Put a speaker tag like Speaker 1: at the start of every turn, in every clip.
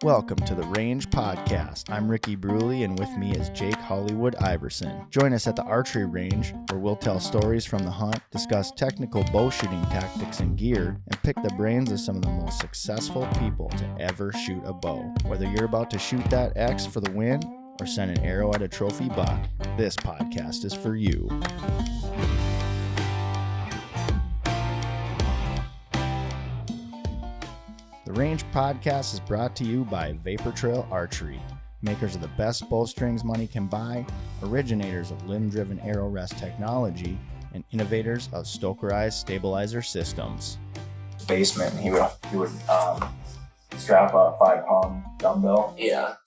Speaker 1: Welcome to the Range Podcast. I'm Ricky Bruley, and with me is Jake Hollywood Iverson. Join us at the Archery Range, where we'll tell stories from the hunt, discuss technical bow shooting tactics and gear, and pick the brains of some of the most successful people to ever shoot a bow. Whether you're about to shoot that X for the win or send an arrow at a trophy buck, this podcast is for you. The Range Podcast is brought to you by Vapor Trail Archery, makers of the best bowstrings money can buy, originators of limb-driven arrow rest technology, and innovators of Stokerized stabilizer systems.
Speaker 2: Basement, he would strap a 5-pound dumbbell, or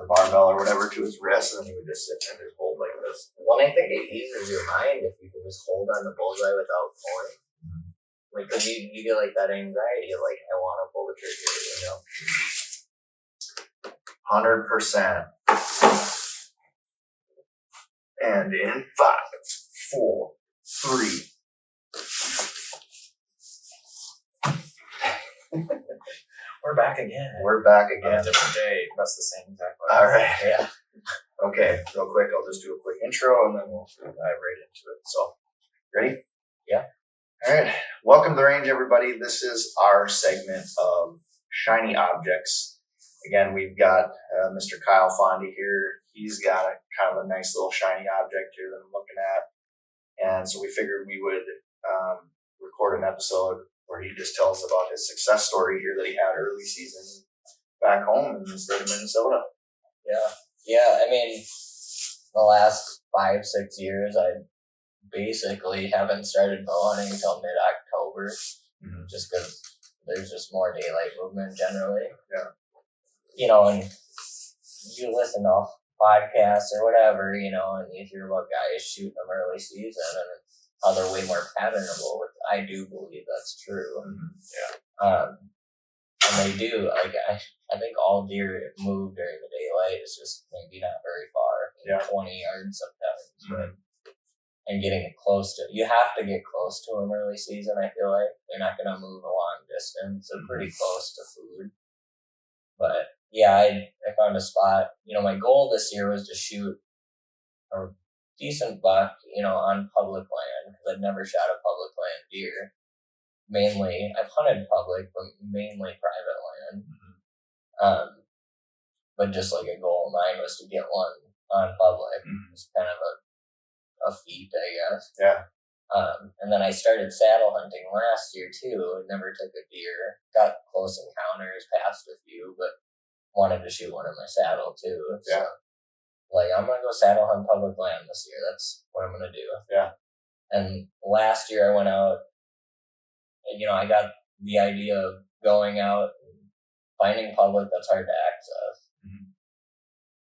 Speaker 2: barbell or whatever to his wrist, and he would just sit there and just hold like this.
Speaker 3: Well, I think it eases your mind if you can just hold on the bullseye without pulling. Like, cause you get like that anxiety of like, I want to pull the trigger,
Speaker 2: 100%. And in 5, 4, 3.
Speaker 3: We're back again.
Speaker 2: We're back again.
Speaker 3: Different day. That's the same exact way.
Speaker 2: All right.
Speaker 3: Yeah.
Speaker 2: Okay, real quick, I'll just do a quick intro and then we'll dive right into it. So, ready?
Speaker 3: Yeah.
Speaker 2: All right. Welcome to the range, everybody. This is our segment of shiny objects. Again, we've got Mr. Kyle Fondie here. He's got a kind of a nice little shiny object here that I'm looking at. And so we figured we would record an episode where he just tells about his success story here that he had early season back home in the state of Minnesota.
Speaker 3: Yeah. I mean, the last 5-6 years, I basically haven't started bow hunting until mid-October, just because there's just more daylight movement generally.
Speaker 2: Yeah.
Speaker 3: You know, and you listen to podcasts or whatever, you know, and you hear about guys shooting them early season and how they're way more patternable, which I do believe that's true. And they do, like, I think all deer move during the daylight. It's just maybe not very far, 20 yards sometimes, but and getting close to, you have to get close to them early season, I feel like. They're not going to move a long distance. They're pretty close to food. But, yeah, I found a spot. You know, my goal this year was to shoot a decent buck, you know, on public land, because I've never shot a public land deer. Mainly, I've hunted public, but mainly private land. But just like a goal of mine was to get one on public. It's kind of a feat, I guess.
Speaker 2: Yeah.
Speaker 3: And then I started saddle hunting last year too. Never took a deer. Got close encounters, passed a few, but wanted to shoot one in my saddle too. So, like, I'm gonna go saddle hunt public land this year. That's what I'm gonna do.
Speaker 2: Yeah. And
Speaker 3: last year I went out. You know, I got the idea of going out and finding public that's hard to access.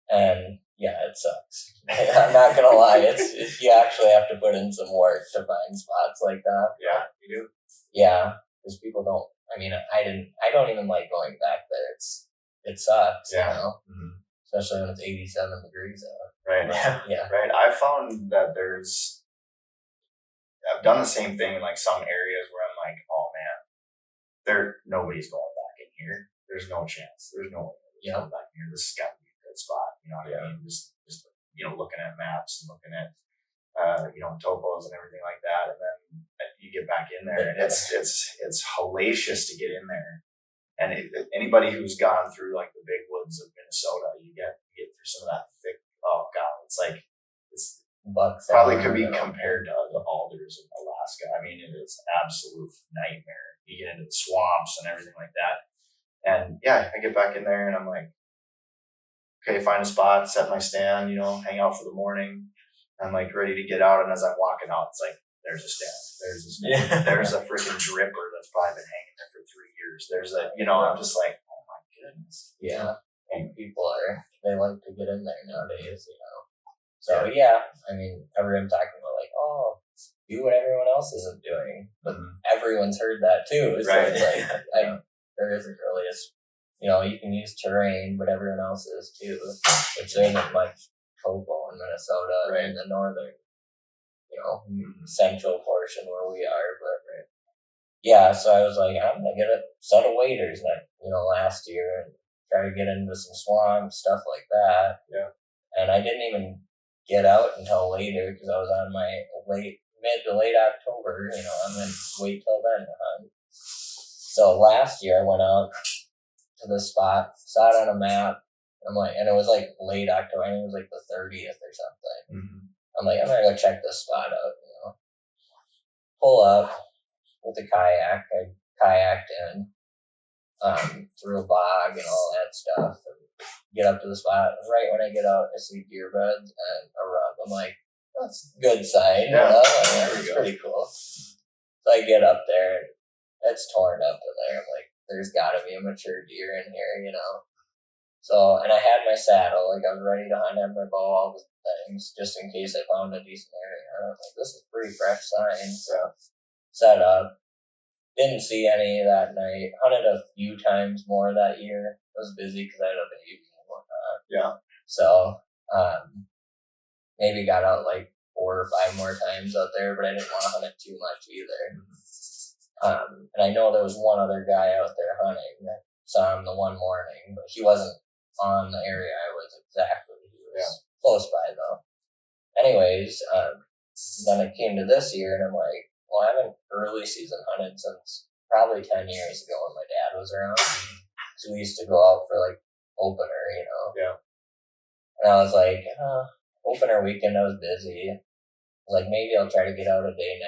Speaker 3: And yeah, it sucks. I'm not gonna lie. It's you actually have to put in some work to find spots like that.
Speaker 2: Yeah, you do.
Speaker 3: Yeah, because people don't. I mean, I don't even like going back there. It sucks.
Speaker 2: Yeah.
Speaker 3: You know, especially when it's 87 degrees out.
Speaker 2: Right.
Speaker 3: Yeah.
Speaker 2: Right. I found that I've done the same thing in like some areas where I'm like, oh man, nobody's going back in here. There's no chance. There's no way going back in here. This has got to be a good spot. You know what I mean? Just you know, looking at maps and looking at you know, topos and everything like that, and then you get back in there, and it's hellacious to get in there. And anybody who's gone through like the big woods of Minnesota, you get through some of that thick. Oh god, it's like
Speaker 3: Bucks
Speaker 2: probably could be compared to the alders of Alaska. I mean, it is absolute nightmare. You get into the swamps and everything like that. And yeah, I get back in there and I'm like, okay, find a spot, set my stand, you know, hang out for the morning. I'm like ready to get out. And as I'm walking out, it's like, there's a stand. There's a stand. There's a freaking dripper that's probably been hanging there for 3 years. There's a, you know, I'm just like, oh my goodness.
Speaker 3: Yeah. And people they like to get in there nowadays, you know. So yeah, I mean, everyone's talking about like, oh, do what everyone else isn't doing, but everyone's heard that too. So it's like, there isn't really you know, you can use terrain, but everyone else is too. Which there isn't much topo in Minnesota in the northern, you know, central portion where we are. But yeah, so I was like, I'm gonna get a set of waders last year and try to get into some swamps, stuff like that.
Speaker 2: Yeah.
Speaker 3: And I didn't even get out until later because I was on my mid to late October, and then wait till then to hunt. So last year I went out to this spot, saw it on a map. And it was like late October. I think it was like the 30th or something.
Speaker 2: Mm-hmm.
Speaker 3: I'm like, I'm gonna go check this spot out. Pull up with the kayak. I kayaked in, through a bog and all that stuff, and get up to the spot. And right when I get out, I see deer beds and a rub. I'm like, that's a good sign.
Speaker 2: Yeah.
Speaker 3: That's pretty cool. So I get up there, and it's torn up in there. I'm like, there's got to be a mature deer in here, So, and I had my saddle, like I was ready to hunt, had my bow, all the things, just in case I found a decent area. And I'm like, this is pretty fresh sign. So, set up. Didn't see any that night. Hunted a few times more that year. I was busy because I had a baby and whatnot.
Speaker 2: Yeah.
Speaker 3: So, maybe got out like 4 or 5 more times out there, but I didn't want to hunt it too much either. And I know there was one other guy out there hunting. I saw him the one morning, but he wasn't on the area I was exactly. He was close by though. Anyways, then it came to this year and I'm like, well, I haven't early season hunted since probably 10 years ago when my dad was around. So we used to go out for like opener,
Speaker 2: Yeah.
Speaker 3: And I was like, opener weekend I was busy. I was like, maybe I'll try to get out a day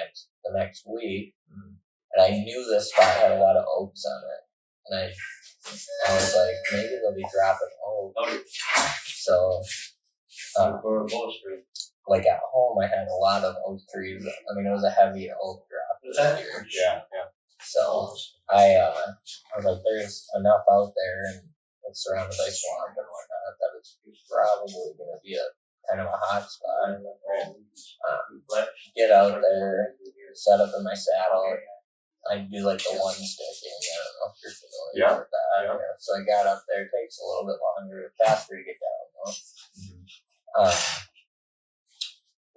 Speaker 3: the next week. Mm-hmm. And I knew this spot had a lot of oaks on it. And I was like, maybe they'll be dropping oaks. So, like at home, I had a lot of oak trees. I mean, it was a heavy oak drop this year.
Speaker 2: Yeah.
Speaker 3: So I was like, there's enough out there, and it's surrounded by swamp and whatnot that it's probably going to be a kind of a hot spot. Get out there, set up in my saddle. I do like the one sticking. I don't know if you're familiar with that. Yeah. So I got up there. It takes a little bit longer, faster to get down though. Mm-hmm.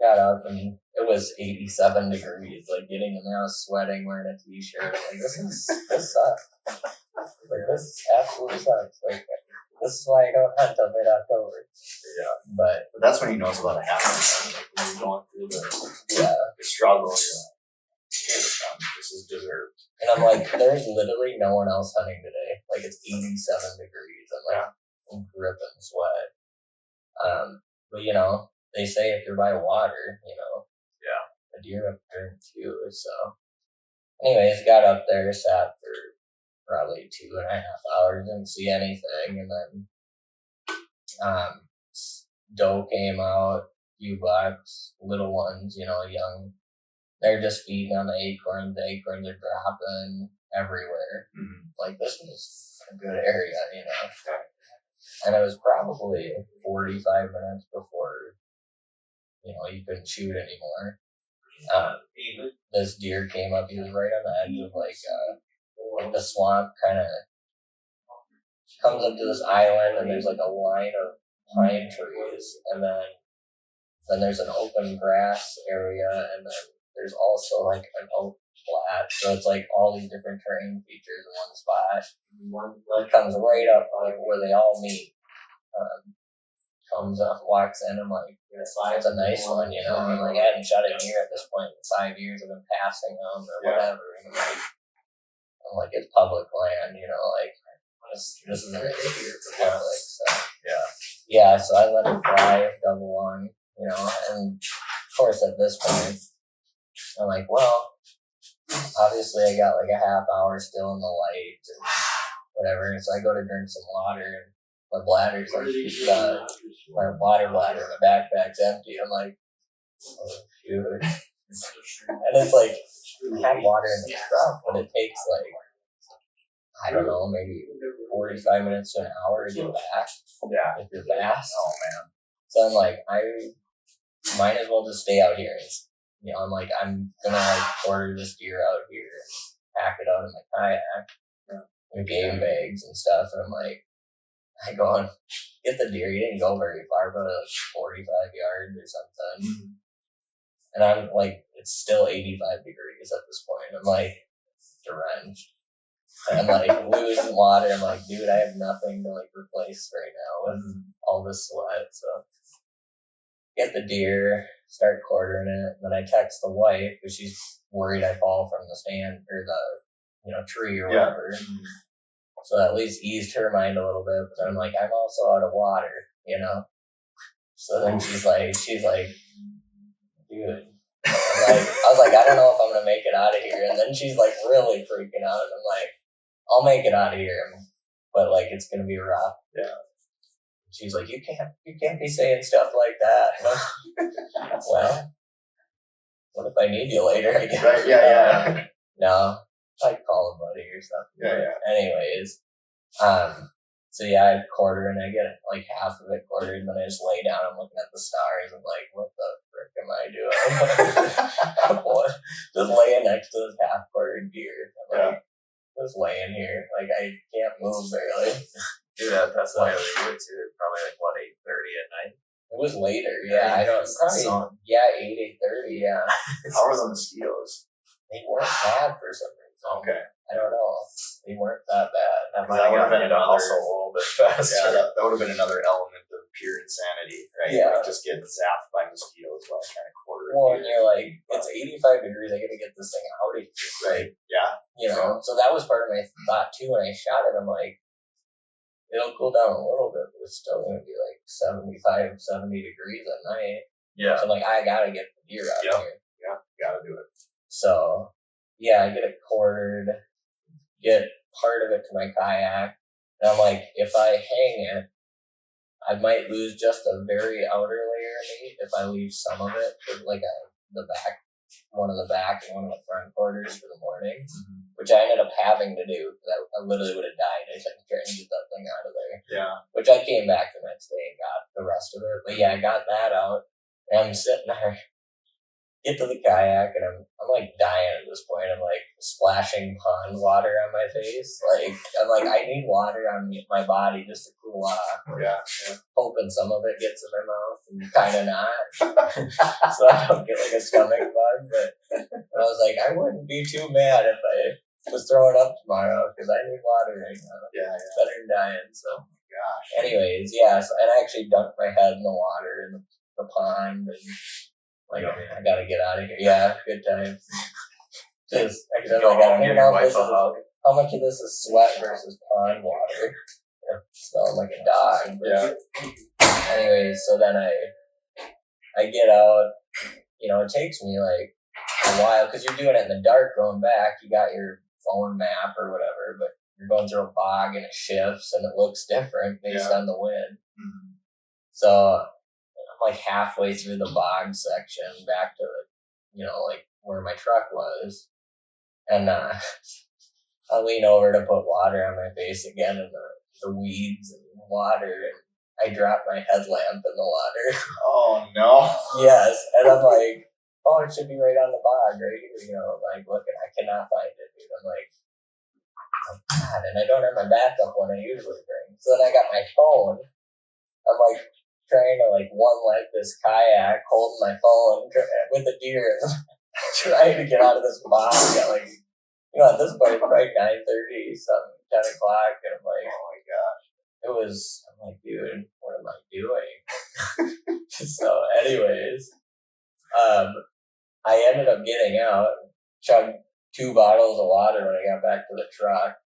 Speaker 3: Got up and it was 87 degrees. Like getting in there, I was sweating, wearing a t-shirt. Like this sucks. Like this absolutely sucks. Like this is why I don't hunt till mid-October. Yeah. But
Speaker 2: that's when you know it's about to happen. Like when you're going through the struggle, you're like, this is deserved.
Speaker 3: And I'm like, there's literally no one else hunting today. Like it's 87 degrees. I'm like, I'm dripping sweat. But they say if you're by water, a deer up there too. So, anyways, got up there, sat for probably 2.5 hours, didn't see anything, and then doe came out, few bucks, little ones, young. They're just feeding on the acorns. The acorns are dropping everywhere. Mm-hmm. Like this was a good area, And it was probably 45 minutes before, you couldn't shoot anymore. This deer came up. He was right on the edge of like the swamp, kind of comes up to this island, and there's like a line of pine trees, and then there's an open grass area, and then there's also like an oak flat. So it's like all these different terrain features in one spot. It comes right up like where they all meet. Comes up, walks in, I'm like, it's a nice one, I'm like, I hadn't shot a deer at this point in 5 years. I've been passing them or whatever. And I'm like, it's public land, like, this isn't an issue for public. So, so I let it fly, double one, and of course at this point, I'm like, well, obviously I got like a half hour still in the light and whatever. And so I go to drink some water, and my bladder's like, my water bladder, my backpack's empty. I'm like, oh, shoot. And it's like, I have water in the truck, but it takes like, I don't know, maybe 45 minutes to an hour to get back.
Speaker 2: Yeah.
Speaker 3: If you're fast.
Speaker 2: Oh, man.
Speaker 3: So I'm like, I might as well just stay out here. I'm like, I'm gonna like order this deer out here and pack it out in my kayak with game bags and stuff. And I'm like, I go and get the deer. He didn't go very far, but like 45 yards or something. Mm-hmm. And I'm like, it's still 85 degrees at this point. I'm like, drenched. and I'm like losing water. I'm like, dude, I have nothing to like replace right now with all this sweat. So get the deer, start quartering it, and then I text the wife because she's worried I fall from the stand or the tree or whatever. So that at least eased her mind a little bit. But I'm like, I'm also out of water, So then she's like, dude. I was like, I don't know if I'm gonna make it out of here. And then she's like really freaking out. And I'm like, I'll make it out of here, but like it's gonna be rough.
Speaker 2: Yeah.
Speaker 3: She's like, you can't be saying stuff like that. Well, what if I need you later? I guess.
Speaker 2: Right, yeah.
Speaker 3: No, I'd call a buddy or something.
Speaker 2: Yeah.
Speaker 3: Anyways, so yeah, I quarter and I get like half of it quartered, and then I just lay down. I'm looking at the stars. I'm like, what the frick am I doing? What? Just laying next to this half quartered deer. I'm like, just laying here. Like I can't move barely.
Speaker 4: Dude, that's why we went to probably like 8:30 at night.
Speaker 3: It was later, yeah. I don't probably 8:30, yeah.
Speaker 2: How were the mosquitoes?
Speaker 3: They weren't bad for some reason.
Speaker 2: Okay.
Speaker 3: I don't know. They weren't that bad.
Speaker 2: That would have been
Speaker 4: also a little bit faster.
Speaker 2: Yeah, that would have been another element of pure insanity, right?
Speaker 3: Yeah.
Speaker 2: Like just getting zapped by mosquitoes while trying to quarter.
Speaker 3: Well, and you're like, it's 85 degrees. I gotta get this thing out of here, right?
Speaker 2: Yeah.
Speaker 3: So that was part of my thought too. When I shot it, I'm like, it'll cool down a little bit, but it's still going to be like 70 degrees at night.
Speaker 4: Yeah.
Speaker 3: So I'm like, I got to get the deer out of here.
Speaker 2: Yeah, got to do it.
Speaker 3: So, yeah, I get it quartered, get part of it to my kayak. And I'm like, if I hang it, I might lose just a very outer layer of meat if I leave some of it for like the back, one of the back and one of the front quarters for the morning. Which I ended up having to do. I literally would have died. I kept trying to get that thing out of there.
Speaker 2: Yeah.
Speaker 3: Which I came back the next day and got the rest of it. But yeah, I got that out. And I'm sitting there, get to the kayak, and I'm like dying at this point. I'm like splashing pond water on my face. Like I'm like, I need water on my body just to cool off.
Speaker 2: Yeah.
Speaker 3: Hoping some of it gets in my mouth and kind of not. So I don't get like a stomach bug. But I was like, I wouldn't be too mad if I was throwing up tomorrow because I need water right now.
Speaker 2: Yeah.
Speaker 3: It's better than dying. So,
Speaker 2: gosh.
Speaker 3: anyways, yeah. So, and I actually dunked my head in the water in the pond, and like I gotta get out of here. Yeah, good time. Just I don't even know if how much of this is sweat versus pond water. Smelling like a dog.
Speaker 2: Yeah.
Speaker 3: Anyways, so then I get out. It takes me like a while because you're doing it in the dark going back. You got your phone map or whatever, but you're going through a bog and it shifts and it looks different based on the wind. So I'm like halfway through the bog section back to like where my truck was, and I lean over to put water on my face again in the weeds and water, and I drop my headlamp in the water.
Speaker 2: Oh no.
Speaker 3: Yes, and I'm like, oh, it should be right on the bog, right here. Like looking, I cannot find it, dude. I'm like, oh God, and I don't have my backup one I usually bring. So then I got my phone. I'm like trying to like one leg this kayak, holding my phone with the deer, trying to get out of this bog at like, at this point it's probably 9:30, something, 10 o'clock, and I'm like, oh my gosh. I'm like, dude, what am I doing? So anyways, I ended up getting out, chugged 2 bottles of water when I got back to the truck.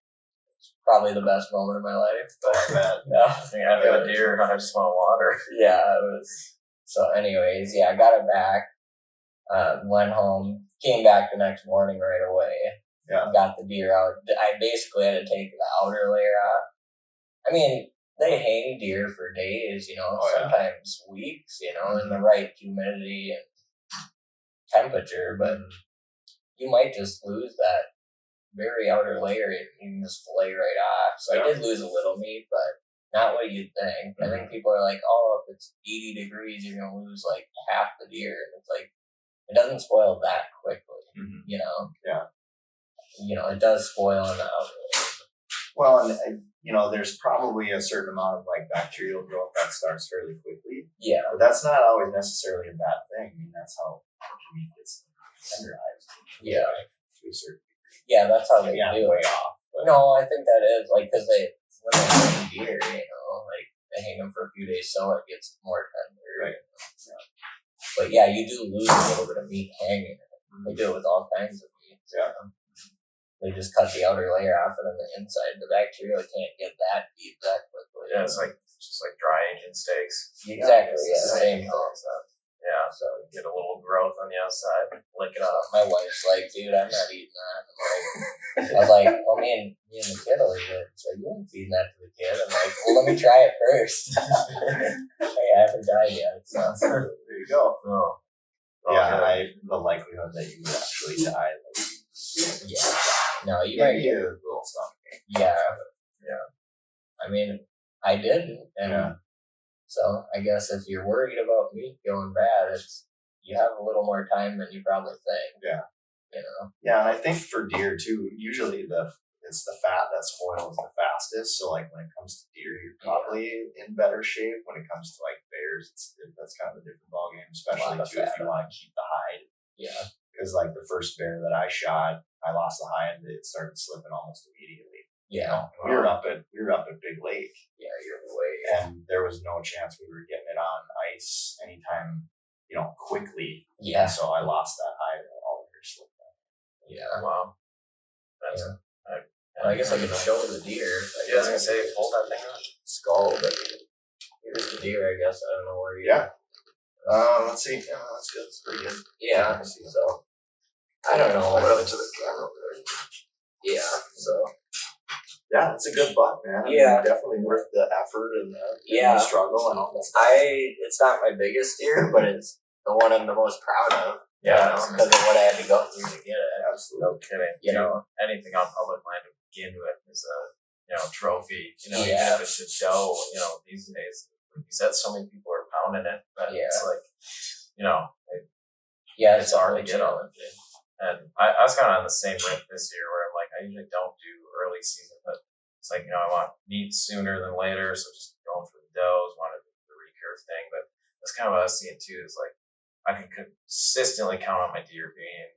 Speaker 3: It's probably the best moment of my life. But no,
Speaker 4: I got a deer, I just want water.
Speaker 3: Yeah, it was. So anyways, yeah, I got it back, went home, came back the next morning right away.
Speaker 2: Yeah.
Speaker 3: Got the deer out. I basically had to take the outer layer off. I mean, they hang deer for days, sometimes weeks, in the right humidity and temperature, but you might just lose that very outer layer and you can just fillet right off. So I did lose a little meat, but not what you'd think. I think people are like, oh, if it's 80 degrees, you're going to lose like half the deer. And it's like, it doesn't spoil that quickly,
Speaker 2: Yeah.
Speaker 3: It does spoil in the outer layer.
Speaker 2: Well, and there's probably a certain amount of like bacterial growth that starts fairly quickly.
Speaker 3: Yeah.
Speaker 2: But that's not always necessarily a bad thing. I mean, that's how meat gets tenderized.
Speaker 3: Yeah.
Speaker 2: To a certain degree.
Speaker 3: Yeah, that's how they do
Speaker 2: way
Speaker 3: it.
Speaker 2: off. But,
Speaker 3: no, I think that is like because when they hang deer, like they hang them for a few days, so it gets more tender.
Speaker 2: Right.
Speaker 3: Yeah. But yeah, you do lose a little bit of meat hanging. They do it with all kinds of meat.
Speaker 2: Yeah.
Speaker 3: They just cut the outer layer off, and then the inside, the bacteria can't get that deep that quickly.
Speaker 4: Yeah, it's just like dry aging steaks.
Speaker 3: Exactly.
Speaker 4: It's
Speaker 3: Yeah,
Speaker 4: the
Speaker 3: same
Speaker 4: concept. Yeah, so you get a little growth on the outside, lick it off.
Speaker 3: My wife's like, dude, I'm not eating that. I was like, well, me and the kid will eat it. She's like, you ain't feeding that to the kid. I'm like, well, let me try it first. Hey, I haven't died yet. So.
Speaker 2: There you go.
Speaker 4: Oh.
Speaker 2: Yeah, the likelihood that you would actually die.
Speaker 3: Yeah. No, you
Speaker 2: might
Speaker 3: might
Speaker 2: get a little stomach.
Speaker 3: Yeah.
Speaker 2: Yeah.
Speaker 3: I mean, I didn't. And
Speaker 2: yeah.
Speaker 3: So I guess if you're worried about meat going bad, you have a little more time than you probably think.
Speaker 2: Yeah.
Speaker 3: Yeah,
Speaker 2: and I think for deer too, usually it's the fat that spoils the fastest. So like when it comes to deer, you're probably in better shape. When it comes to like bears, that's kind of a different ballgame, especially too if you want to keep the hide.
Speaker 3: Yeah.
Speaker 2: Because like the first bear that I shot, I lost the hide and it started slipping almost immediately.
Speaker 3: Yeah.
Speaker 2: We were up at Big Lake.
Speaker 3: Yeah, you're way.
Speaker 2: And there was no chance we were getting it on ice anytime, quickly.
Speaker 3: Yeah.
Speaker 2: And so I lost that hide and all the slipped.
Speaker 3: Yeah.
Speaker 4: Wow. That's,
Speaker 3: I guess I could show the deer.
Speaker 4: I was gonna say, hold that thing on.
Speaker 3: Skull, but here's the deer, I guess. I don't know where you.
Speaker 2: Yeah. Let's see. Yeah, that's good. That's pretty good.
Speaker 3: Yeah. So I don't know.
Speaker 2: Put it up to the camera over there.
Speaker 3: Yeah. So.
Speaker 2: Yeah, it's a good buck, man.
Speaker 3: Yeah.
Speaker 2: Definitely worth the effort and the struggle and all that.
Speaker 3: It's not my biggest deer, but it's the one I'm the most proud of.
Speaker 4: Yeah.
Speaker 3: Because of what I had to go through to get it.
Speaker 2: Absolutely.
Speaker 4: No kidding. Anything on public land to begin with is a trophy. Even if it's a doe, these days, like you said, so many people are pounding it, but it's like, it's hard to get on it. And I was kind of on the same rip this year where I'm like, I usually don't do early season, but it's like, I want meat sooner than later, so just going for the does, wanted the recurve thing. But that's kind of what I was seeing too, is like, I can consistently count on my deer being,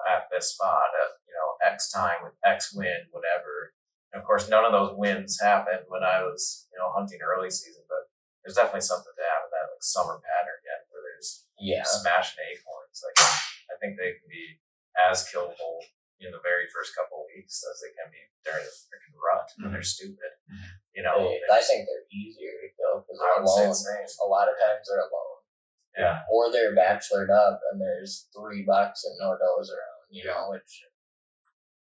Speaker 4: at this spot at, X time with X wind, whatever. And of course, none of those wins happened when I was, hunting early season, but there's definitely something to have in that like summer pattern yet where there's smashing acorns. Like, I think they can be as killable in the very first couple of weeks as they can be during the freaking rut when they're stupid.
Speaker 3: I think they're easier to kill because they're alone. A lot of times they're alone.
Speaker 2: Yeah.
Speaker 3: Or they're bachelored up and there's 3 bucks and no does around, which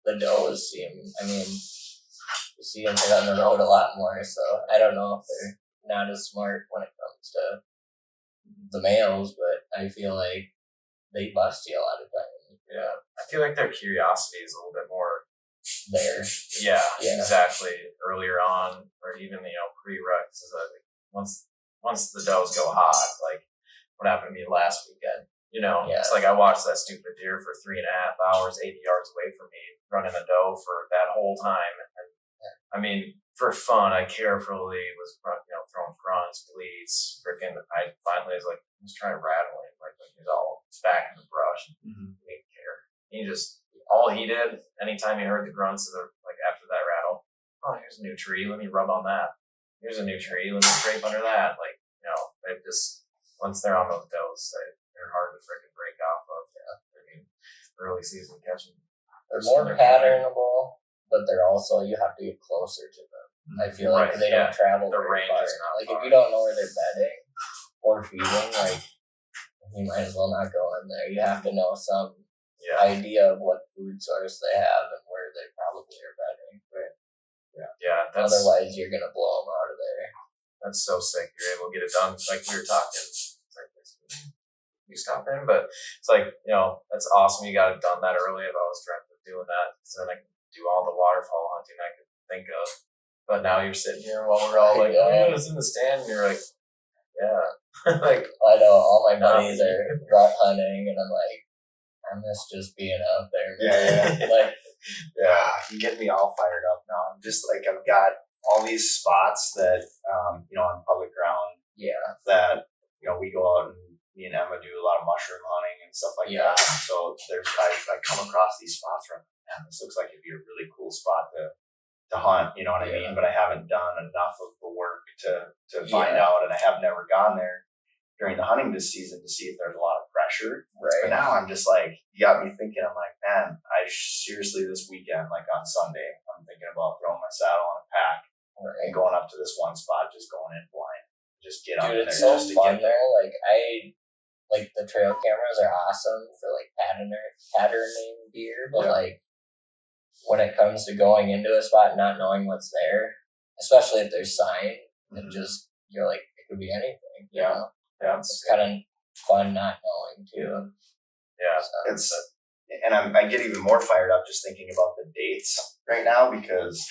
Speaker 3: the does you see them on the road a lot more. So I don't know if they're not as smart when it comes to the males, but I feel like they bust you a lot of times.
Speaker 4: Yeah, I feel like their curiosity is a little bit more
Speaker 3: there.
Speaker 4: Yeah, exactly. Earlier on, or even pre-rut, like once the does go hot, like what happened to me last weekend. It's like I watched that stupid deer for 3.5 hours, 80 yards away from me, running a doe for that whole time. And for fun, I carefully was throwing grunts, bleats, freaking. I finally was like, let's try rattling, like when he was all back in the brush.
Speaker 2: Mm-hmm.
Speaker 4: He didn't care. All he did, anytime he heard the grunts, like after that rattle, oh, here's a new tree, let me rub on that. Here's a new tree, let me scrape under that. Like, they just, once they're on those does, they're hard to freaking break off of. Early season catching.
Speaker 3: They're more patternable, but they're also, you have to get closer to them. I feel like they don't travel
Speaker 4: the
Speaker 3: very
Speaker 4: range
Speaker 3: far.
Speaker 4: is not
Speaker 3: like
Speaker 4: far.
Speaker 3: If you don't know where they're bedding or feeding, like you might as well not go in there. You have to know some idea of what food source they have and where they probably are bedding. Right.
Speaker 4: Yeah.
Speaker 3: Otherwise, you're gonna blow them out of there.
Speaker 4: That's so sick. You're able to get it done. Like we were talking. It's like, you stop in, but it's like, that's awesome. You got it done that early. I've always dreamt of doing that because then I can do all the waterfall hunting I could think of. But now you're sitting here while we're all like, oh, it's in the stand. And you're like, yeah. Like,
Speaker 3: I know all my buddies are rut hunting, and I'm like, I miss just being out there.
Speaker 2: Yeah.
Speaker 3: Like,
Speaker 2: you get me all fired up now. I'm just like, I've got all these spots that, on public ground.
Speaker 3: Yeah.
Speaker 2: That, we go out and me and Emma do a lot of mushroom hunting and stuff like that. So I come across these spots where, man, this looks like it'd be a really cool spot to to hunt, you know what I mean? But I haven't done enough of the work to find out, and I have never gone there during the hunting this season to see if there's a lot of pressure.
Speaker 3: Right.
Speaker 2: But now I'm just like, you got me thinking, I'm like, man, seriously this weekend, like on Sunday, I'm thinking about throwing my saddle on a pack and going up to this one spot, just going in blind. Just get up there.
Speaker 3: Dude, it's so
Speaker 2: just to
Speaker 3: fun
Speaker 2: get there.
Speaker 3: though. Like the trail cameras are awesome for like patterning deer, but like when it comes to going into a spot and not knowing what's there, especially if there's sign, and just you're like, it could be anything. You know?
Speaker 2: Yeah.
Speaker 3: It's kind of fun not knowing too.
Speaker 4: Yeah.
Speaker 2: So, and I get even more fired up just thinking about the dates right now, because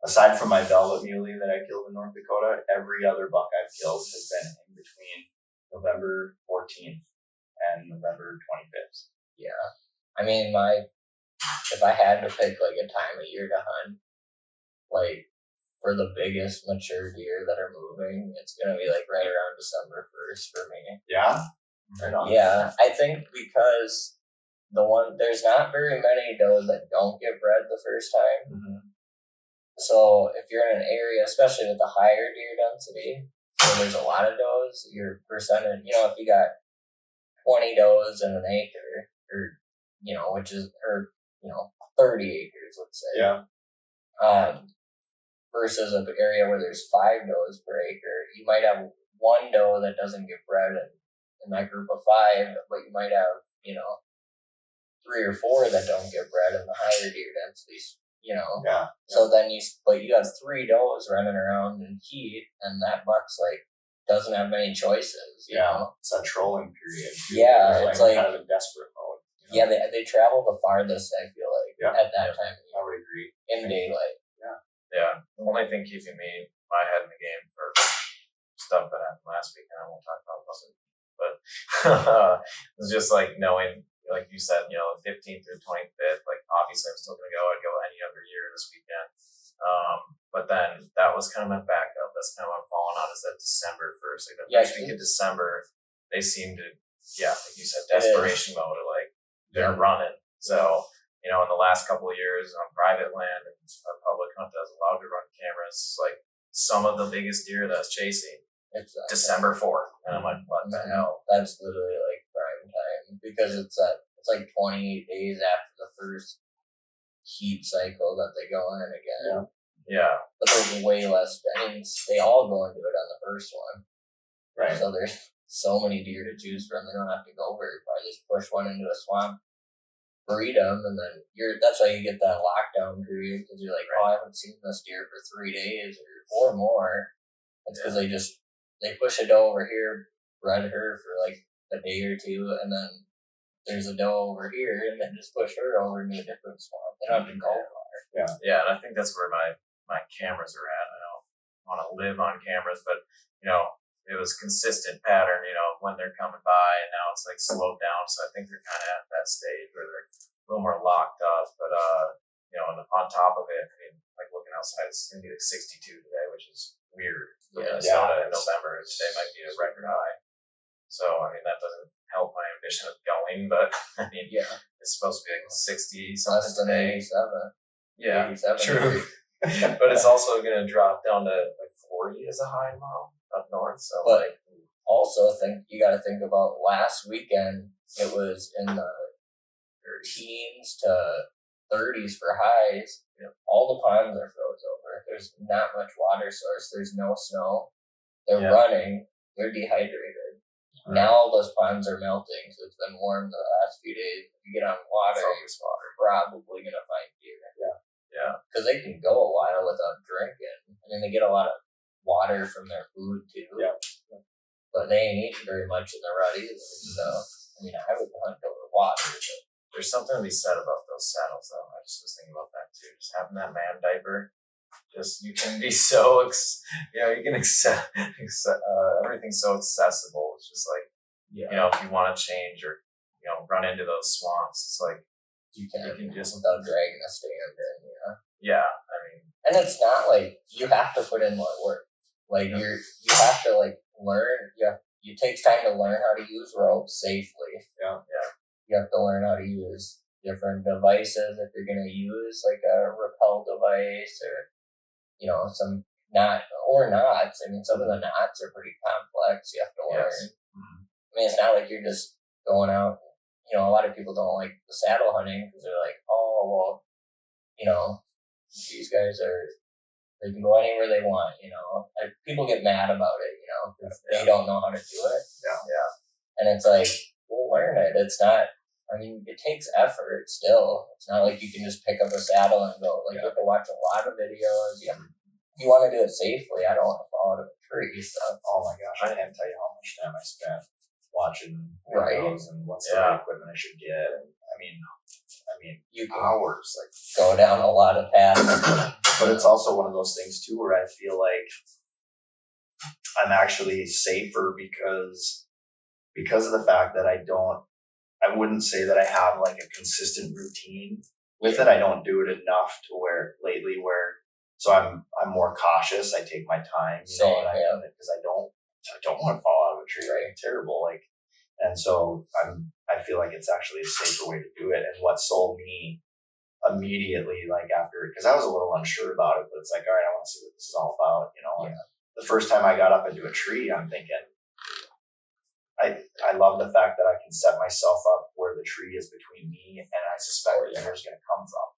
Speaker 2: aside from my velvet muley that I killed in North Dakota, every other buck I've killed has been in between November 14th and November 25th.
Speaker 3: Yeah. I mean, if I had to pick like a time of year to hunt, like for the biggest mature deer that are moving, it's going to be like right around December 1st for me.
Speaker 2: Yeah? Right on.
Speaker 3: Yeah. I think because there's not very many does that don't get bred the first time.
Speaker 2: Mm-hmm.
Speaker 3: So if you're in an area, especially with the higher deer density, where there's a lot of does, your percentage, if you got 20 does in an acre, or, 30 acres, let's say.
Speaker 2: Yeah.
Speaker 3: Versus an area where there's 5 does per acre, you might have one doe that doesn't get bred in that group of 5, but you might have, 3 or 4 that don't get bred in the higher deer densities,
Speaker 2: Yeah.
Speaker 3: So then you have 3 does running around in heat, and that buck's like doesn't have many choices. You know?
Speaker 2: It's that trolling period.
Speaker 3: Yeah, it's like
Speaker 2: kind of a desperate mode.
Speaker 3: Yeah, they travel the farthest, I feel like, at that time.
Speaker 2: I would agree.
Speaker 3: In daylight.
Speaker 4: Yeah. The only thing keeping my head in the game for stuff that happened last week, and I won't talk about this, but it's just like knowing, like you said, 15th through 25th, like obviously I'm still going to go. I'd go any other year this weekend. But then that was kind of my backup. That's kind of what I'm falling on, is that December 1st. Like the first week of December, they seem to, like you said, desperation mode, or like they're running. So, in the last couple of years on private land and a public hunt that was allowed to run cameras, like some of the biggest deer that I was chasing, December 4th. And I'm like, what the hell?
Speaker 3: That's literally like prime time, because it's like 28 days after the first heat cycle that they go in again.
Speaker 4: Yeah.
Speaker 3: But there's way less. They all go into it on the first one.
Speaker 2: Right.
Speaker 3: So there's so many deer to choose from. They don't have to go very far. Just push one into a swamp, breed them, and then that's why you get that lockdown period, because you're like, I haven't seen this deer for 3 days or 4 more. It's because they push a doe over here, bred her for like a day or 2, and then there's a doe over here, and then just push her over into a different swamp. They don't have to go far.
Speaker 4: Yeah, and I think that's where my cameras are at. I don't want to live on cameras, but it was consistent pattern, when they're coming by, and now it's like slowed down. So I think they're kind of at that stage where they're a little more locked up. But on top of it, I mean, like looking outside, it's gonna be like 62 today, which is weird. Minnesota in November, today might be a record high. So I mean, that doesn't help my ambition of going, but I mean, it's supposed to be like 60 something today.
Speaker 3: 87.
Speaker 4: Yeah,
Speaker 3: 87.
Speaker 4: True. But it's also gonna drop down to like 40 as a high tomorrow up north. So
Speaker 3: also you got to think about last weekend. It was in the teens to 30s for highs. All the ponds are froze over. There's not much water source. There's no snow. They're running. They're dehydrated. Right. Now all those ponds are melting, so it's been warm the last few days. If you get on water, you're probably gonna find deer.
Speaker 4: Yeah.
Speaker 3: Because they can go a while without drinking. I mean, they get a lot of water from their food too. Yeah. But they ain't eating very much in the rut either. So, I mean, I would hunt over water. But
Speaker 4: there's something to be said about those saddles, though. I just was thinking about that too. Just having that man diaper. You can be so, you can accept everything's so accessible. It's just like, if you want to change or, run into those swamps, it's like,
Speaker 3: you can just without dragging a stand in,
Speaker 4: Yeah, I mean,
Speaker 3: and it's not like you have to put in more work. Like you have to like learn. It takes time to learn how to use ropes safely.
Speaker 4: Yeah.
Speaker 3: You have to learn how to use different devices if you're gonna use like a rappel device, or some knots. I mean, some of the knots are pretty complex. You have to learn.
Speaker 2: Yes. Mm-hmm.
Speaker 3: I mean, it's not like you're just going out. A lot of people don't like the saddle hunting because they're like, oh, well, these guys they can go anywhere they want, people get mad about it, because they don't know how to do it.
Speaker 2: Yeah.
Speaker 3: And it's like, we'll learn it. It's not, it takes effort still. It's not like you can just pick up a saddle and go. Like, you have to watch a lot of videos. You want to do it safely. I don't want to fall out of a tree. So.
Speaker 2: Oh my gosh, I can't tell you how much time I spent watching videos and what's the right equipment I should get. And I mean,
Speaker 3: you can
Speaker 2: hours, like,
Speaker 3: go down a lot of paths.
Speaker 2: But it's also one of those things too where I feel like I'm actually safer because of the fact that I wouldn't say that I have like a consistent routine with it. I don't do it enough to where lately so I'm more cautious. I take my time, because I don't want to fall out of a tree. Right? Terrible. Like, and so I feel like it's actually a safer way to do it. And what sold me immediately, like after, because I was a little unsure about it, but it's like, all right, I want to see what this is all about, And the first time I got up into a tree, I'm thinking, I love the fact that I can set myself up where the tree is between me and I suspect where the deer's going to come from.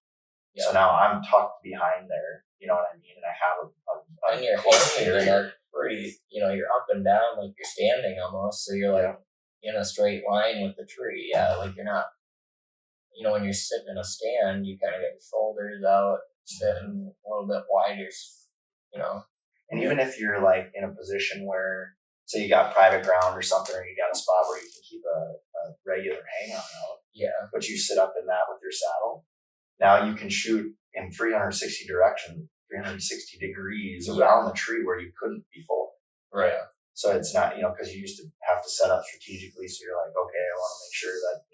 Speaker 2: Yeah. So now I'm tucked behind there, you know what I mean? And I have
Speaker 3: and your hands are pretty, you're up and down like you're standing almost, so you're like in a straight line with the tree. Yeah, like you're not. When you're sitting in a stand, you kind of get your shoulders out, sitting a little bit wider,
Speaker 2: And even if you're like in a position where, say you got private ground or something, or you got a spot where you can keep a regular hang-on out, but you sit up in that with your saddle, now you can shoot in 360 directions, 360 degrees around the tree where you couldn't before.
Speaker 3: Right.
Speaker 2: So it's not, because you used to have to set up strategically. So you're like, okay, I want to make sure that,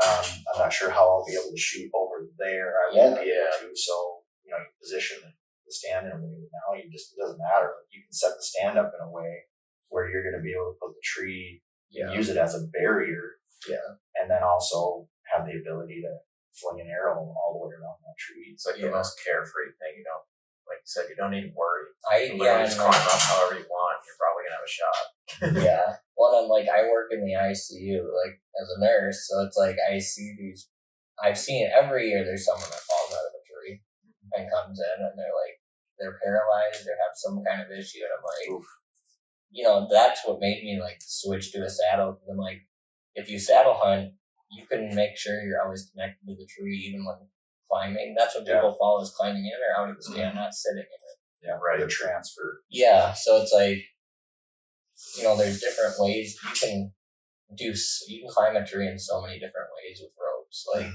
Speaker 2: I'm not sure how I'll be able to shoot over there. I won't be able to. So, you position the stand in a way. Now it doesn't matter. You can set the stand up in a way where you're going to be able to put the tree, use it as a barrier. Yeah. And then also have the ability to fling an arrow all the way around that tree.
Speaker 4: It's like the most carefree thing, Like you said, you don't need to worry.
Speaker 3: You
Speaker 4: just climb up however you want. You're probably going to have a shot.
Speaker 3: Yeah. Well, I'm like, I work in the ICU, like, as a nurse, so it's like, I've seen every year there's someone that falls out of a tree and comes in and they're paralyzed or have some kind of issue, and I'm like, oof. That's what made me, like, switch to a saddle, because I'm like, if you saddle hunt, you can make sure you're always connected to the tree, even when climbing. That's when people fall, is climbing in or out of the stand, not sitting in it.
Speaker 2: Yeah, right. The transfer.
Speaker 3: Yeah, so it's like, there's different ways you can climb a tree in so many different ways with ropes. Like,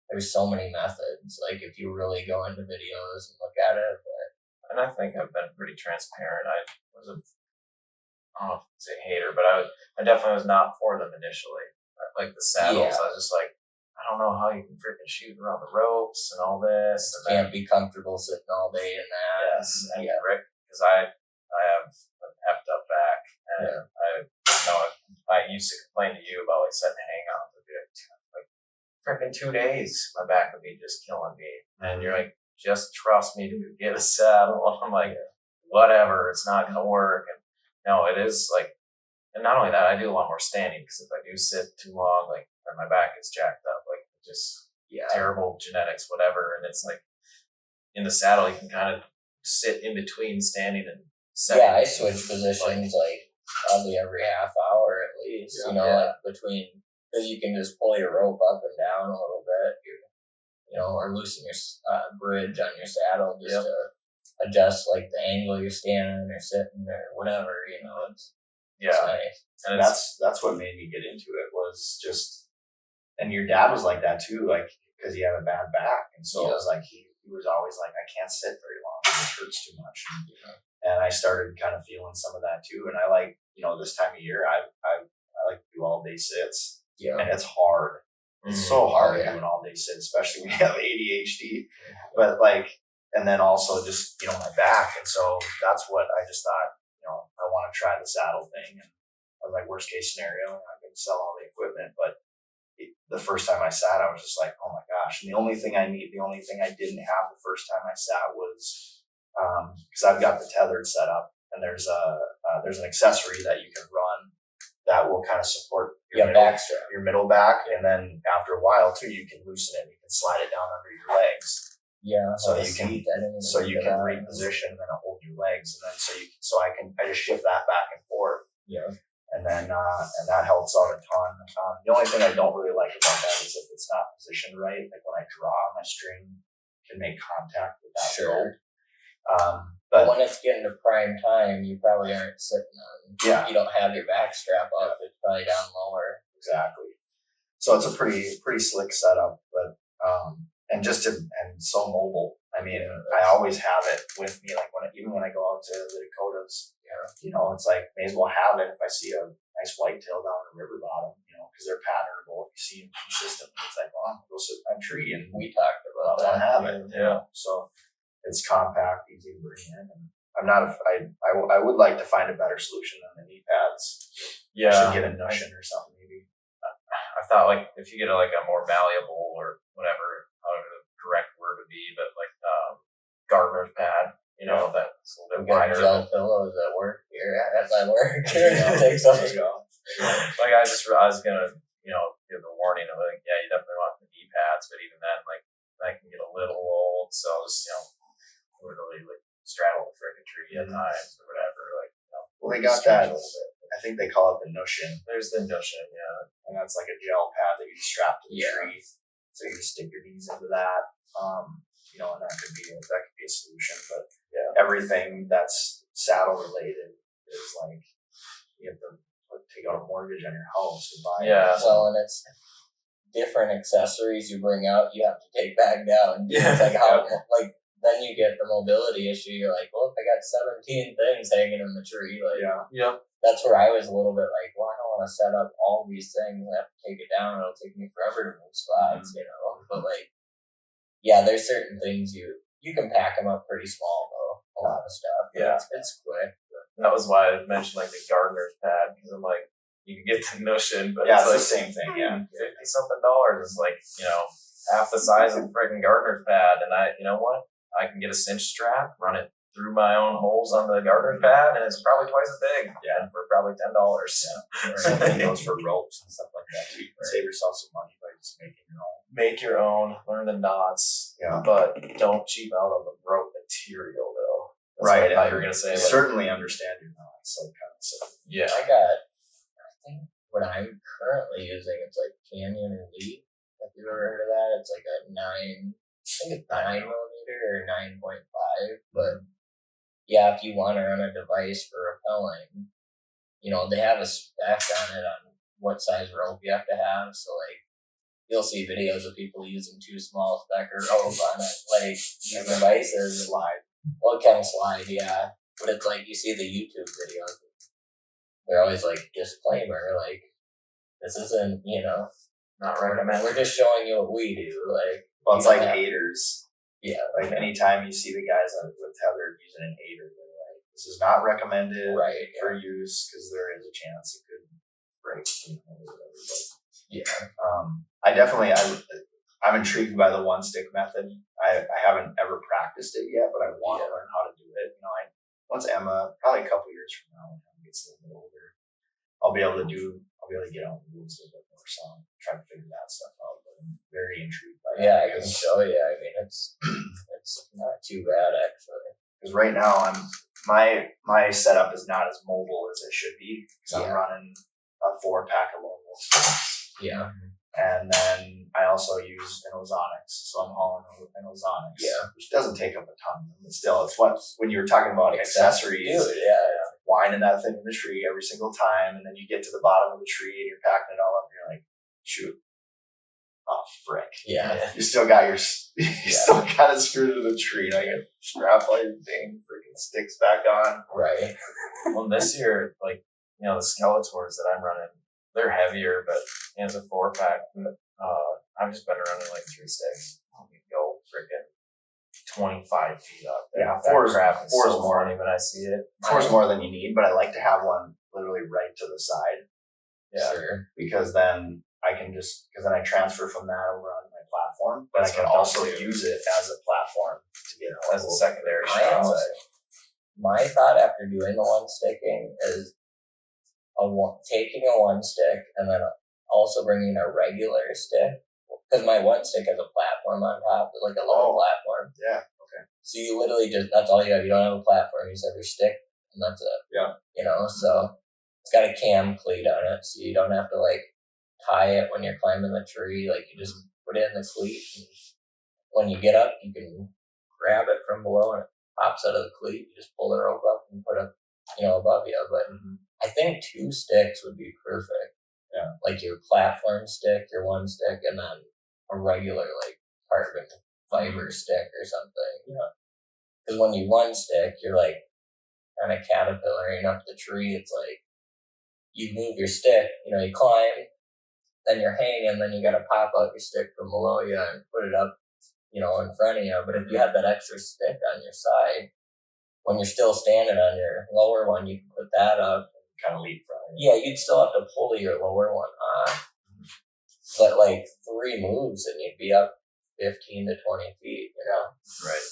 Speaker 3: there's so many methods. Like, if you really go into videos and look at it.
Speaker 4: And I think I've been pretty transparent. I don't know if I'd say hater, but I definitely was not for them initially. Like the saddles, I was just like, I don't know how you can freaking shoot around the ropes and all this. And
Speaker 3: can't be comfortable sitting all day in that.
Speaker 4: Yes, and Rick, because I have a heft up back, and I used to complain to you about like setting hang-ons. It'd be like freaking 2 days, my back would be just killing me, and you're like, just trust me to get a saddle. I'm like, whatever, it's not gonna work. And no, it is like, and not only that, I do a lot more standing, because if I do sit too long, like my back gets jacked up, like just terrible genetics, whatever. And it's like in the saddle, you can kind of sit in between standing and setting.
Speaker 3: Yeah, I switch positions like probably every half hour at least. Like between, because you can just pull your rope up and down a little bit, or loosen your bridge on your saddle just to adjust like the angle you're standing or sitting or whatever. It's nice.
Speaker 2: And that's what made me get into it, was just, and your dad was like that too, like, because he had a bad back, and so it was like he was always like, I can't sit very long, it hurts too much. And I started kind of feeling some of that too. And I like, this time of year, I like to do all day sits, and it's hard. It's so hard to do an all day sit, especially when you have ADHD. But like, and then also just my back, and so that's what I just thought. I want to try the saddle thing, and I was like, worst case scenario, I'm going to sell all the equipment. But the first time I sat, I was just like, oh my gosh. And the only thing I didn't have the first time I sat was because I've got the tethered set up, and there's an accessory that you can run that will kind of support your middle back, and then after a while too, you can loosen it. You can slide it down under your legs.
Speaker 3: Yeah.
Speaker 2: So you can reposition and then hold your legs, and then I just shift that back and forth.
Speaker 3: Yeah.
Speaker 2: And then and that helps out a ton. The only thing I don't really like about that is if it's not positioned right. Like when I draw, my string can make contact with that rope.
Speaker 3: But when it's getting to prime time, you probably aren't sitting on. Yeah. You don't have your back strap up. It's probably down lower.
Speaker 2: Exactly. So it's a pretty slick setup, but and so mobile. I mean, I always have it with me. Like even when I go out to the Dakotas, it's like may as well have it if I see a nice whitetail down a river bottom, because they're patternable. If you see them consistently, it's like, well, I'm gonna go sit on a tree, and
Speaker 3: we talked about
Speaker 2: that. Have it, So it's compact, easy to bring in, and I would like to find a better solution than the knee pads.
Speaker 4: Yeah,
Speaker 2: I should get a Notion or something maybe.
Speaker 4: I thought like if you get a more malleable or whatever, how the correct word would be, but like Gardner's pad, that's a little bit wider.
Speaker 3: Gel pillows at work here at my work. Take some.
Speaker 4: Like I was gonna give the warning of like, yeah, you definitely want the knee pads, but even then, like that can get a little old, so I was literally like straddle the friggin' tree at times or whatever.
Speaker 2: Well, they got that. I think they call it the Notion.
Speaker 4: There's the Notion, yeah,
Speaker 2: and that's like a gel pad that you just strap to the tree. So you just stick your knees into that, and that could be a solution. But everything that's saddle related is like you have to take out a mortgage on your house to buy.
Speaker 3: Yeah, well, and it's different accessories you bring out, you have to take back down. It's like then you get the mobility issue. You're like, well, if I got 17 things hanging in the tree, that's where I was a little bit like, well, I don't want to set up all these things. I have to take it down. It'll take me forever to move spots, But there's certain things you can pack them up pretty small though. A lot of stuff.
Speaker 4: Yeah,
Speaker 3: it's quick.
Speaker 4: That was why I mentioned like the Gardner's pad, because I'm like, you can get the Notion, but
Speaker 2: it's like the same thing. Yeah,
Speaker 4: $50-something is like half the size of the freaking Gardner's pad, and I can get a cinch strap, run it through my own holes on the Gardner's pad, and it's probably twice as big. Yeah, for probably $10.
Speaker 2: Same thing goes for ropes and stuff like that. You can save yourself some money by just making your own.
Speaker 4: Make your own, learn the knots, but don't cheap out on the rope material though. That's
Speaker 2: right,
Speaker 4: what I thought you were gonna say.
Speaker 2: Certainly understand your knots,
Speaker 4: Yeah,
Speaker 3: I think what I'm currently using, it's like Canyon Elite. Have you ever heard of that? It's like a 9 millimeter or 9.5. But if you want to run a device for rappelling, they have a spec on it on what size rope you have to have. So you'll see videos of people using too small spec or rope on it. Like these devices slide. Well, it can slide, but it's like you see the YouTube videos. They're always like disclaimer, like this isn't,
Speaker 4: not recommended.
Speaker 3: We're just showing you what we do.
Speaker 2: Well, it's like aiders.
Speaker 3: Yeah.
Speaker 2: Anytime you see the guys with tethered using an aider, they're like, this is not recommended for use because there is a chance it could break. I'm intrigued by the one stick method. I haven't ever practiced it yet, but I want to learn how to do it. Once Emma, probably a couple years from now, when Emma gets a little bit older, I'll be able to get on the woods a little bit more. So I'm trying to figure that stuff out. But I'm very intrigued by that.
Speaker 3: Yeah, I can show you. I mean, it's not too bad actually.
Speaker 2: Because right now my setup is not as mobile as it should be. Because I'm running a 4-pack of local sticks.
Speaker 3: Yeah.
Speaker 2: And then I also use an Ozonics, so I'm hauling an Ozonics, which doesn't take up a ton. But still, it's when you were talking about accessories, winding that thing in the tree every single time, and then you get to the bottom of the tree and you're packing it all up, and you're like, shoot, oh frick, you still got still got it screwed to the tree. And I got to strap all your dang freaking sticks back on.
Speaker 3: Right.
Speaker 4: Well, this year, the Skeletors that I'm running, they're heavier, but it's a 4-pack. I've just been running 3 sticks. We go freaking 25 feet up.
Speaker 2: Yeah, 4 is more
Speaker 4: funny when I see it.
Speaker 2: 4 is more than you need, but I like to have one literally right to the side.
Speaker 3: Yeah, sure.
Speaker 2: Because then I transfer from that over on my platform, but I can also use it as a platform to get
Speaker 4: as a secondary shot.
Speaker 3: My thought after doing the one sticking is taking a one stick and then also bringing a regular stick, because my one stick has a platform on top, like a little platform.
Speaker 2: Yeah. Okay.
Speaker 3: So you literally that's all you have. You don't have a platform. You just have your stick, and that's it.
Speaker 2: Yeah.
Speaker 3: So it's got a cam cleat on it, so you don't have to like tie it when you're climbing the tree. Like you just put it in the cleat, and when you get up, you can grab it from below and it pops out of the cleat. You just pull the rope up and put it, above you. But I think 2 sticks would be perfect.
Speaker 2: Yeah.
Speaker 3: Like your platform stick, your one stick, and then a regular like carbon fiber stick or something.
Speaker 2: Yeah.
Speaker 3: Because when you one stick, you're like kind of caterpillaring up the tree. It's like you move your stick, you climb, then you're hanging, then you got to pop out your stick from below you and put it up, in front of you. But if you have that extra stick on your side, when you're still standing on your lower one, you can put that up.
Speaker 2: Kind of leapfrog.
Speaker 3: Yeah, you'd still have to pull your lower one on. But like 3 moves and you'd be up 15 to 20 feet,
Speaker 2: Right.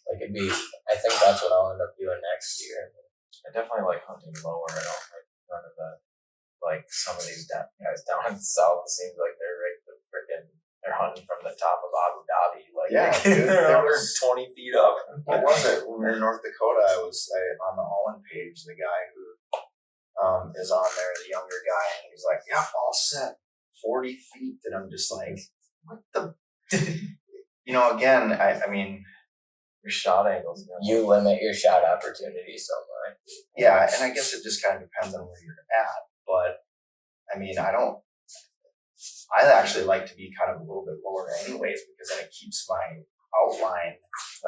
Speaker 3: Like I think that's what I'll end up doing next year.
Speaker 4: I definitely like hunting lower. I don't like none of that. Like some of these guys down in the south, it seems like they're hunting from the top of Abu Dhabi. Like,
Speaker 2: yeah, dude,
Speaker 4: they're 20 feet up.
Speaker 2: What was it? When we were in North Dakota, I was on the Holland page, the guy who is on there, the younger guy, and he's like, yeah, all set, 40 feet. And I'm just like, what the? Again, I mean,
Speaker 4: your shot angles.
Speaker 3: You limit your shot opportunities so much.
Speaker 2: Yeah, and I guess it just kind of depends on where you're at. But, I mean, I actually like to be kind of a little bit lower anyways, because then it keeps my outline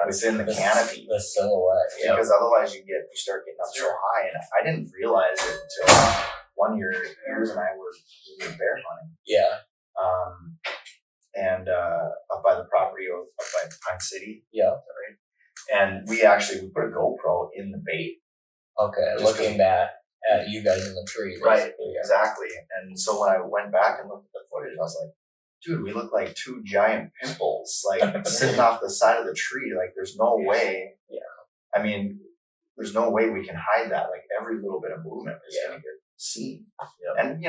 Speaker 2: within the canopy.
Speaker 3: The silhouette.
Speaker 2: Yeah. Because otherwise you start getting up so high. And I didn't realize it until one year, Hughes and I were bear hunting.
Speaker 3: Yeah.
Speaker 2: And up by the property up by Pine City.
Speaker 3: Yeah.
Speaker 2: Right. And we put a GoPro in the bait.
Speaker 3: Okay. Looking back at you guys in the tree.
Speaker 2: Right. Yeah. Exactly. And so when I went back and looked at the footage, I was like, dude, we look like 2 giant pimples, like sitting off the side of the tree. Like, there's no way.
Speaker 3: Yeah.
Speaker 2: I mean, there's no way we can hide that. Like, every little bit of movement is going to get seen. Yep. And,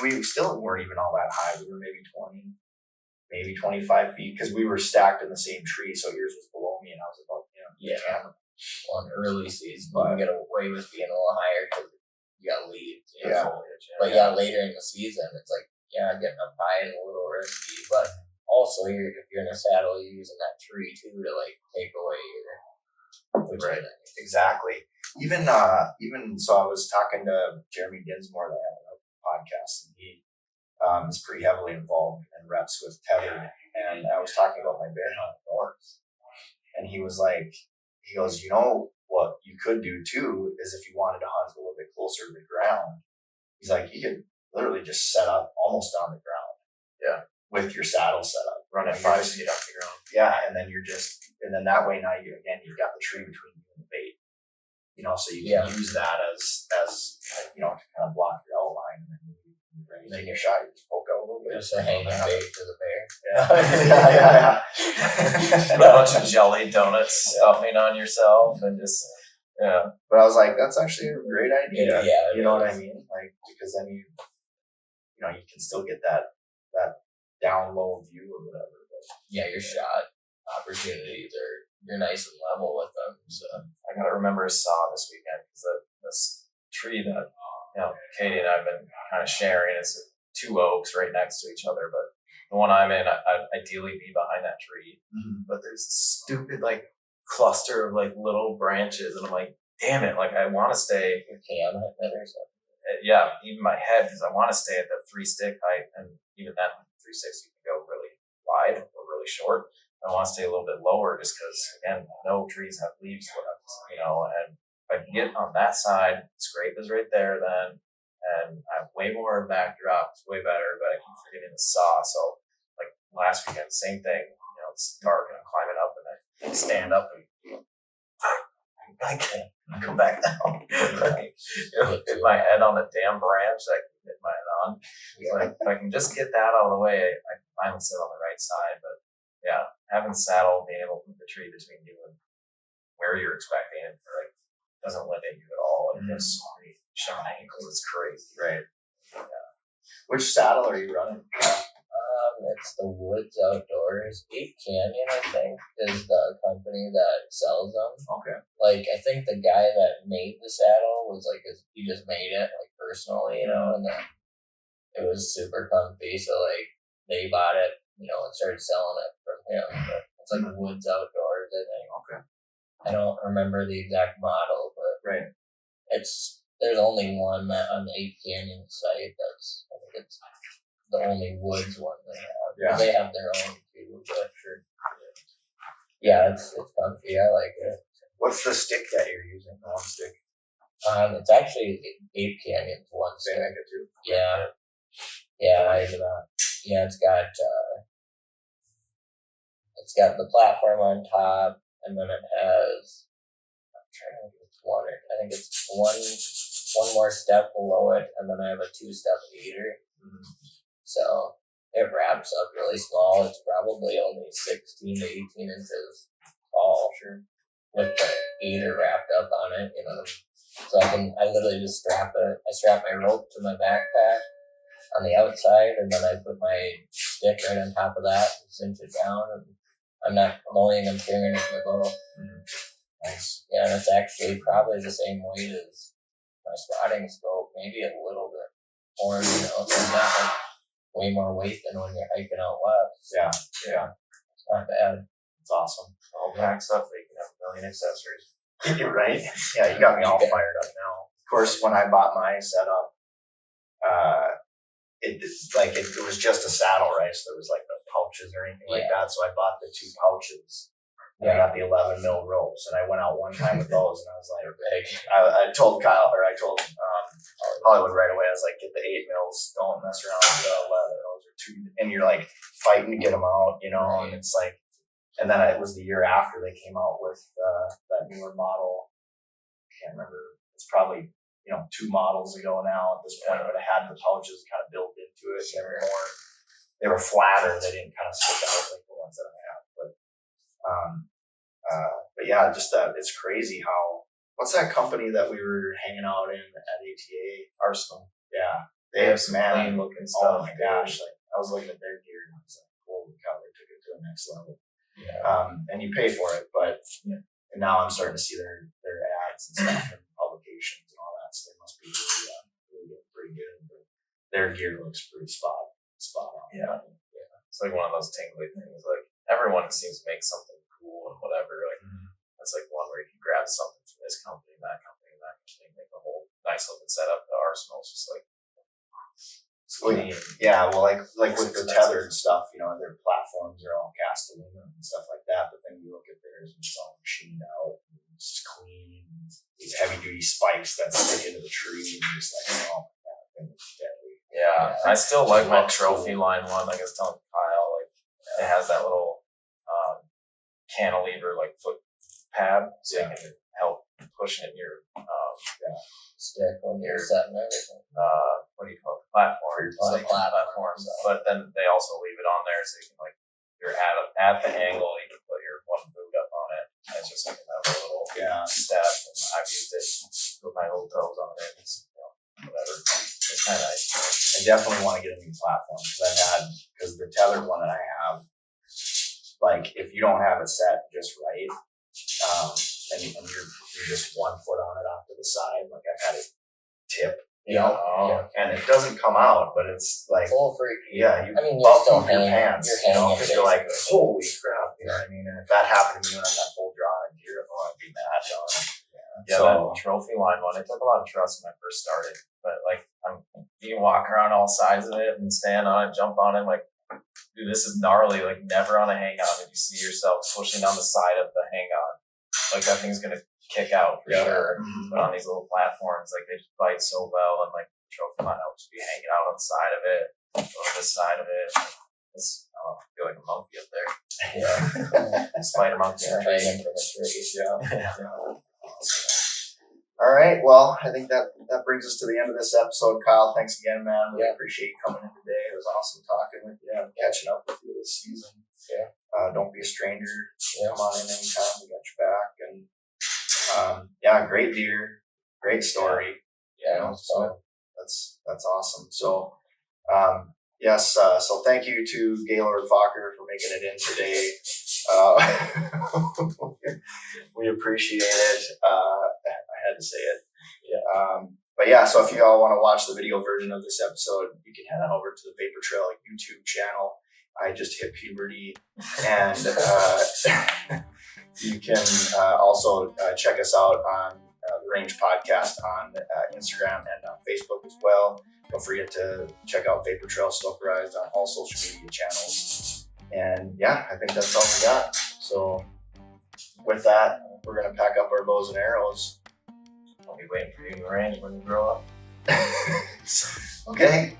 Speaker 2: we still weren't even all that high. We were maybe 20, maybe 25 feet, because we were stacked in the same tree. So yours was below me and I was above, the camera.
Speaker 3: On early season, you can get away with being a little higher because you got leaves. Foliage. But later in the season, it's like, getting up high is a little risky, but also if you're in a saddle, you're using that tree too to like take away your.
Speaker 2: Right. Exactly. Even so, I was talking to Jeremy Dinsmore, that had a podcast, and he is pretty heavily involved in reps with tethered, and I was talking about my bear hunt north, and he goes, what you could do too is if you wanted to hunt a little bit closer to the ground, he's like, you could literally just set up almost on the ground. Yeah. With your saddle set up.
Speaker 4: Running 5 feet off the ground.
Speaker 2: Yeah, and then then that way now you've got the tree between you and the bait. So you can use that as to kind of block your outline, and then your shot, you just poke out a little bit.
Speaker 3: Just a hanging bait for the bear.
Speaker 2: Yeah.
Speaker 4: Put a bunch of jelly donuts stuffing on yourself and just
Speaker 2: But I was like, that's actually a great idea.
Speaker 3: Yeah.
Speaker 2: You know what I mean? Like, because then you can still get that down low view or whatever. But
Speaker 3: your shot opportunities you're nice and level with them. So
Speaker 4: I gotta remember a saw this weekend, because this tree that Katie and I have been kind of sharing is 2 oaks right next to each other, but the one I'm in, I'd ideally be behind that tree. Mm-hmm. But there's this stupid like cluster of like little branches, and I'm like, damn it, like I want to stay.
Speaker 3: Your cam hit or something.
Speaker 4: Yeah, even my head, because I want to stay at the 3-stick height, and even then 3 sticks you can go really wide or really short. I want to stay a little bit lower, just because again, no trees have leaves left, and if I can get on that side, scrape is right there then, and I have way more backdrop, it's way better, but I keep forgetting the saw. So like last weekend, same thing, it's dark and I'm climbing up, and I stand up and I can't come back down. Hit my head on the damn branch that I can hit my head on. Like, if I can just get that out of the way, I can finally sit on the right side. But having saddle, being able to move the tree between you and where you're expecting it, like doesn't limit you at all. Like there's so many shot angles, it's crazy, right?
Speaker 2: Yeah. Which saddle are you running?
Speaker 3: It's the Woods Outdoors. 8 Canyon, I think, is the company that sells them.
Speaker 2: Okay.
Speaker 3: Like, I think the guy that made the saddle was like, he just made it like personally, you know, and then it was super comfy. So like, they bought it, you know, and started selling it from him. But it's like Woods Outdoors, I think.
Speaker 2: Okay.
Speaker 3: I don't remember the exact model, but
Speaker 2: right.
Speaker 3: There's only one on the 8 Canyon site. I think it's the only Woods one they have. Yeah. They have their own too, but sure. Yeah, it's comfy. I like it.
Speaker 2: What's the stick that you're using? The one stick?
Speaker 3: It's actually 8 Canyon's one stick.
Speaker 2: Too.
Speaker 3: Yeah. Yeah, it's got the platform on top, and then it has, I'm trying to think if it's I think it's one more step below it, and then I have a 2-step leader. Mm-hmm. So it wraps up really small. It's probably only 16 to 18 inches tall, sure, with the leader wrapped up on it, you know. So I literally just strap my rope to my backpack on the outside, and then I put my stick right on top of that and cinch it down, and I'm not blowing, I'm carrying it in the bow. Mm-hmm. Nice. Yeah, and it's actually probably the same weight as my spotting scope, maybe a little bit more, you know, so it's not like way more weight than when you're hiking out west.
Speaker 2: Yeah.
Speaker 3: It's not bad.
Speaker 2: It's awesome.
Speaker 4: All packs up, so you can have a million accessories.
Speaker 2: You're right. Yeah, you got me all fired up now. Of course, when I bought my setup, it was just a saddle, right? So there was like no pouches or anything like that. So I bought the 2 pouches. And I got the 11 mil ropes, and I went out one time with those, and I was like, I told Hollywood right away, I was like, get the 8 mils, don't mess around with the 11. Those are too, and you're like fighting to get them out, you know, and it's like, and then it was the year after they came out with that newer model. I can't remember. It's probably, 2 models ago now at this point, but it had the pouches kind of built into it. Sure. They were flatter. They didn't kind of stick out like the ones that I have, but yeah, just that it's crazy how, what's that company that we were hanging out in at ATA?
Speaker 4: Arsenal.
Speaker 2: Yeah. They have some
Speaker 4: clean looking stuff.
Speaker 2: Oh my gosh. Like I was looking at their gear and I was like, holy cow, they took it to the next level.
Speaker 4: Yeah.
Speaker 2: And you pay for it, but and now I'm starting to see their ads and stuff and publications and all that. So they must be really pretty good. But their gear looks pretty spot on.
Speaker 4: Yeah. It's like one of those tingly things. Like everyone seems to make something cool and whatever. Like that's like one where you can grab something from this company, that company, make a whole nice looking setup. The Arsenal's just like clean.
Speaker 2: Yeah, well, like with the tethered stuff, their platforms are all cast aluminum and stuff like that. But then you look at theirs and it's all machined out. And it's just clean. These heavy duty spikes that stick into the tree, and you're just like, oh my god, that thing is deadly.
Speaker 4: Yeah, I still like my trophy line one. Like I was telling Kyle, like it has that little cantilever like foot pad, so you can help push it in your
Speaker 3: stick when you're setting everything.
Speaker 4: What do you call it? Platform. But then they also leave it on there, so you can you're at the angle, you can put your one boot up on it. And it's just like another little step. And I've used it, put my little toes on it, and whatever. It's kind of nice.
Speaker 2: I definitely want to get a new platform because the tethered one that I have, like if you don't have it set just right, and you're just 1 foot on it off to the side, like I've had it tip, and it doesn't come out, but it's like
Speaker 3: full freak.
Speaker 2: Yeah, you bump up your pants, because you're like, holy crap, you know what I mean? And if that happened to me when I got full draw and gear, I'd be mad,
Speaker 4: Yeah, so, that trophy line one, it took a lot of trust when I first started, but you can walk around all sides of it and stand on it, jump on it, dude, this is gnarly, never on a hang-on, and you see yourself pushing on the side of the hang-on, that thing's gonna kick out for sure. Mm-hmm. But on these little platforms, they just bite so well, and the trophy line, I'll just be hanging out on the side of it, or this side of it. I feel like a monkey up there. Yeah. Spider monkey.
Speaker 3: Hanging from the tree.
Speaker 2: All right. right. Well, I think that brings us to the end of this episode. Kyle, thanks again, man. Really appreciate you coming in today. It was awesome talking with you and catching up with you this season. Yeah. Don't be a stranger. Come on in anytime. We got your back. And great deer, great story. So that's awesome. So yes. So thank you to Gaylord Fokker for making it in today. We appreciate it. I had to say it. But yeah, so if you all want to watch the video version of this episode, you can head on over to the Vapor Trail YouTube channel. I just hit puberty, and you can also check us out on the Range Podcast on Instagram and on Facebook as well. Don't forget to check out Vapor Trail Stokerized on all social media channels. And I think that's all we got. So with that, we're going to pack up our bows and arrows.
Speaker 4: I'll be waiting for you in the range when you grow up.
Speaker 2: Okay.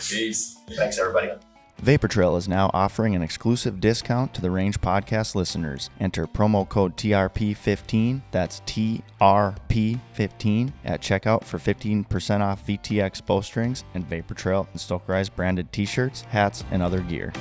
Speaker 4: Peace.
Speaker 2: Thanks, everybody.
Speaker 1: Vapor Trail is now offering an exclusive discount to the Range Podcast listeners. Enter promo code TRP15, that's TRP15, at checkout for 15% off VTX bowstrings and Vapor Trail and Stokerized branded t-shirts, hats, and other gear.